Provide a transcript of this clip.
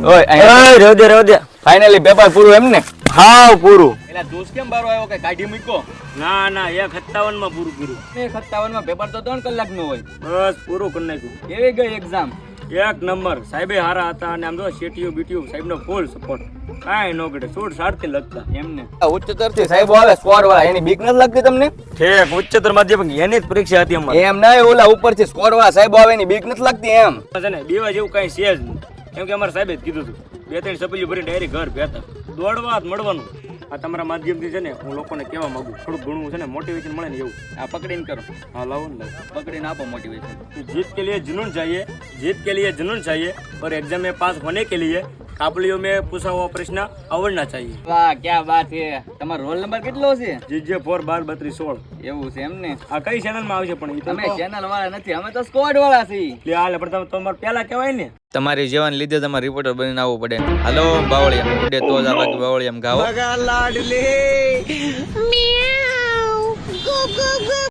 ઓય રેવ દે finally paper પૂરું એમ ને? હાવ પૂરું. એલા જોશ કેમ બારો આવ્યો કે કાઢી મૂકો? ના ના 1:57 માં પૂરું કર્યું. 57 માં પેપર તો 3 કલાક નું હોય. બસ પૂરું કરી નાખ્યું. કેવી ગઈ એક્ઝામ? એક નંબર. સાહેબે હારા હતા અને આમ જો શેટીયું બીટીયું સાહેબનો ફૂલ સપોર્ટ. કાંઈ નો ઘટે. 60 લખતા એમને ઉચ્ચતર થી સાહેબ આવે સ્કોર વાળા એની બીક નથી લાગતી તમને? ઠેક ઉચ્ચતર માધ્યમિક એની જ પરીક્ષા હતી અમારે. એમ ના ઓલા ઉપર થી સ્કોર વાળા સાહેબ આવે એની બીક નથી લાગતી એમ? છે ને બીવા જેવું કાંઈ છે જ નહીં. કેમ કે અમારા સાહેબે જ કીધું હતું 2-3 સપલીઓ ભરીને ડાયરેક્ટ ઘર ભેતા. દોડવા જ મળવાનું. આ તમારા માધ્યમથી છે ને હું લોકોને કહેવા માંગુ થોડું ઘણું છે ને મોટિવેશન મળે ને એવું. આ પકડીને કરો. हाँ लाओ ना पकड़ीने आपो मोटिवेशन. जीत के लिए जुनून चाहिए, जीत के लिए जुनून चाहिए और एग्जाम में पास होने के लिए काबलियों में पूछा हुआ प्रश्न आवड़ना चाहिए. वाह क्या बात है. તમારો રોલ નંબર કેટલો છે? जीजे 4-12-32-16 એવું છે એમને? આ કઈ ચેનલ માં આવશે પણ ઈ તો અમે ચેનલ વાળા નથી, અમે તો સ્કોડ વાળા છીએ. લે હાલે પણ તમે તમારે પહેલા કહેવાય ને. તમારી જેવાને લીધે તમારે રિપોર્ટર બનીને આવવું પડે. હાલો બાવળિયા ઉડે તો જ આ બાકી બાવળિયામાં ગાઓ.